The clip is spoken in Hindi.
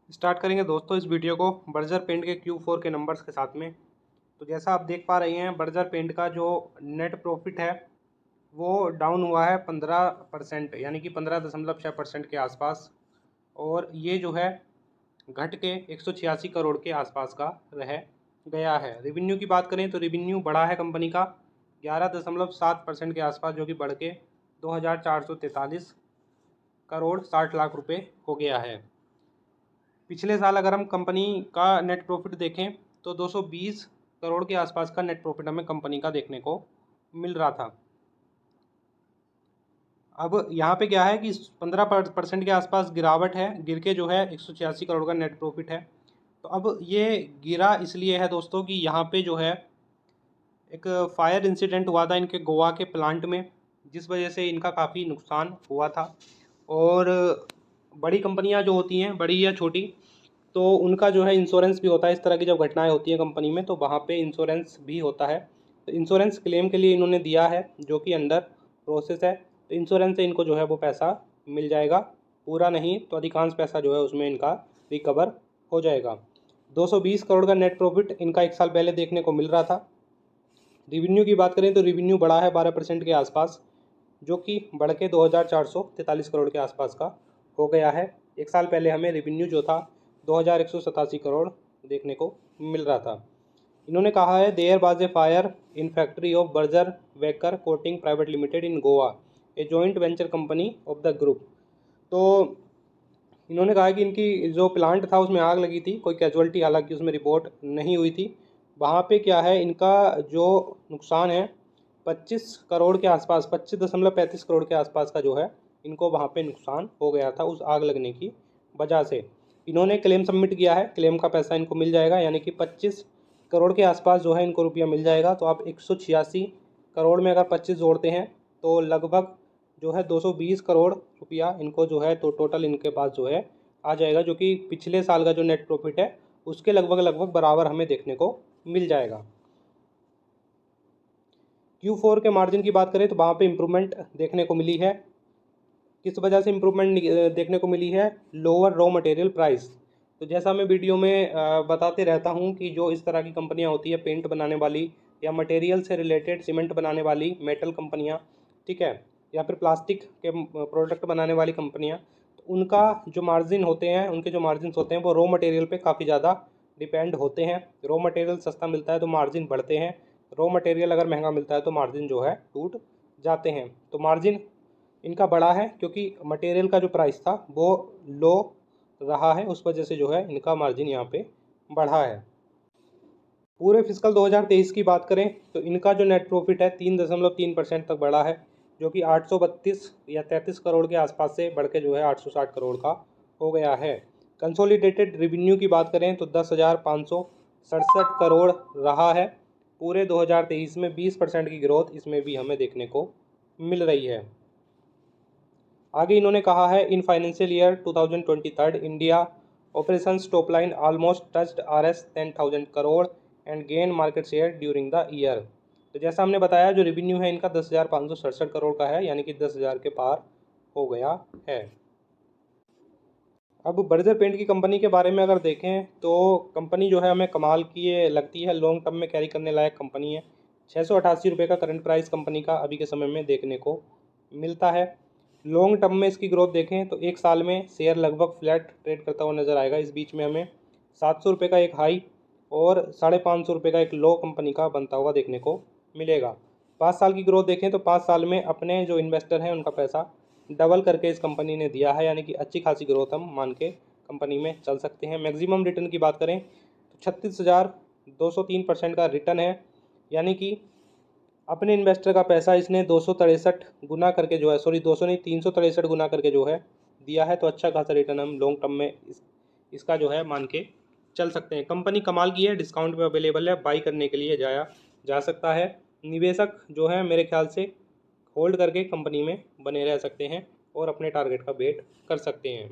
स्टार्ट करेंगे दोस्तों इस वीडियो को बर्जर पेंट के Q4 के नंबर्स के साथ में। तो जैसा आप देख पा रहे हैं, बर्जर पेंट का जो नेट प्रॉफिट है वो डाउन हुआ है 15%, यानी कि 15.6% के आसपास। और ये जो है घट के 186 करोड़ के आसपास का रह गया है। रेवेन्यू की बात करें तो रेवेन्यू बढ़ा है कंपनी का 11.7% के आसपास, जो कि बढ़ के 2443 करोड़ 60 लाख रुपए हो गया है। पिछले साल अगर हम कंपनी का नेट प्रॉफिट देखें तो 220 करोड़ के आसपास का नेट प्रॉफिट हमें कंपनी का देखने को मिल रहा था। अब यहाँ पे क्या है कि 15% के आसपास गिरावट है, गिर के जो है 186 करोड़ का नेट प्रॉफिट है। तो अब ये गिरा इसलिए है दोस्तों कि यहाँ पे जो है एक फायर इंसिडेंट हुआ था इनके गोवा के प्लांट में, जिस वजह से इनका काफ़ी नुकसान हुआ था। और बड़ी कंपनियां जो होती हैं, बड़ी या छोटी, तो उनका जो है इंश्योरेंस भी होता है। इस तरह की जब घटनाएं होती हैं कंपनी में तो वहाँ पे इंश्योरेंस भी होता है। तो इंश्योरेंस क्लेम के लिए इन्होंने दिया है, जो कि अंडर प्रोसेस है। तो इंश्योरेंस से इनको जो है वो पैसा मिल जाएगा, पूरा नहीं तो अधिकांश पैसा जो है उसमें इनका रिकवर हो जाएगा। 220 करोड़ का नेट प्रॉफिट इनका एक साल पहले देखने को मिल रहा था। रिवेन्यू की बात करें तो रिवेन्यू बढ़ा है 12% के आसपास, जो कि बढ़ के 2443 करोड़ के आसपास का हो गया है। एक साल पहले हमें रिवेन्यू जो था 2187 करोड़ देखने को मिल रहा था। इन्होंने कहा है there was a fire in factory of Berger Becker coating private limited in Goa, a joint venture company of the group. तो इन्होंने कहा कि इनकी जो प्लांट था उसमें आग लगी थी, कोई कैजुअल्टी हालांकि उसमें रिपोर्ट नहीं हुई थी। वहाँ पे क्या है, इनका जो नुकसान है 25 करोड़ के आसपास, 25.35 करोड़ के आसपास का जो है इनको वहाँ पे नुकसान हो गया था उस आग लगने की वजह से। इन्होंने क्लेम सबमिट किया है, क्लेम का पैसा इनको मिल जाएगा, यानी कि 25 करोड़ के आसपास जो है इनको रुपया मिल जाएगा। तो आप 186 करोड़ में अगर 25 जोड़ते हैं तो लगभग जो है 220 करोड़ रुपया इनको जो है तो टोटल इनके पास जो है आ जाएगा, जो कि पिछले साल का जो नेट प्रॉफिट है उसके लगभग लगभग बराबर हमें देखने को मिल जाएगा। Q4 के मार्जिन की बात करें तो वहाँ पे इम्प्रूवमेंट देखने को मिली है। किस वजह से इम्प्रूवमेंट देखने को मिली है? Lower raw material price. तो जैसा मैं वीडियो में बताते रहता हूँ कि जो इस तरह की कंपनियाँ होती है, पेंट बनाने वाली या मटेरियल से रिलेटेड सीमेंट बनाने वाली मेटल कंपनियाँ, ठीक है, या फिर प्लास्टिक के प्रोडक्ट बनाने वाली कंपनियाँ, तो उनका जो मार्जिन होते हैं, उनके जो मार्जिन होते हैं वो रॉ मटेरियल पे काफ़ी ज़्यादा डिपेंड होते हैं। रॉ मटेरियल सस्ता मिलता है तो मार्जिन बढ़ते हैं, रॉ मटेरियल अगर महंगा मिलता है तो मार्जिन जो है टूट जाते हैं। तो मार्जिन इनका बढ़ा है क्योंकि मटेरियल का जो प्राइस था वो लो रहा है, उस वजह से जो है इनका मार्जिन यहाँ पे बढ़ा है। पूरे फिजिकल 2023 की बात करें तो इनका जो नेट प्रॉफिट है 3.3% तक बढ़ा है, जो कि 832 या 33 करोड़ के आसपास से बढ़ के जो है 860 करोड़ का हो गया है। कंसोलिडेटेड रिवेन्यू की बात करें तो 10,567 करोड़ रहा है। पूरे 2023 में 20% की ग्रोथ इसमें भी हमें देखने को मिल रही है। आगे इन्होंने कहा है in financial year 2023 India operations top line almost touched RS 10,000 crore and gain market share during the year. तो जैसा हमने बताया जो रेवेन्यू है इनका 10,567 करोड़ का है, यानी कि 10,000 के पार हो गया है। अब बर्जर पेंट की कंपनी के बारे में अगर देखें तो कंपनी जो है हमें कमाल की ये लगती है, लॉन्ग टर्म में कैरी करने लायक कंपनी है। 688 रुपये का करंट प्राइस कंपनी का अभी के समय में देखने को मिलता है। लॉन्ग टर्म में इसकी ग्रोथ देखें तो एक साल में शेयर लगभग फ्लैट ट्रेड करता हुआ नजर आएगा। इस बीच में हमें 700 रुपये का एक हाई और 550 रुपये का एक लो कंपनी का बनता हुआ देखने को मिलेगा। 5 साल की ग्रोथ देखें तो 5 साल में अपने जो इन्वेस्टर हैं उनका पैसा डबल करके इस कंपनी ने दिया है, यानी कि अच्छी खासी ग्रोथ हम मान के कंपनी में चल सकते हैं। मैक्सिमम रिटर्न की बात करें तो 36,203% का रिटर्न है, यानी कि अपने इन्वेस्टर का पैसा इसने 263 गुना करके जो है, सॉरी 200 नहीं 363 गुना करके जो है दिया है। तो अच्छा खासा रिटर्न हम लॉन्ग टर्म में इसका जो है मान के चल सकते हैं। कंपनी कमाल की है, डिस्काउंट पे अवेलेबल है, बाई करने के लिए जाया जा सकता है। निवेशक जो है मेरे ख्याल से होल्ड करके कंपनी में बने रह सकते हैं और अपने टारगेट का वेट कर सकते हैं।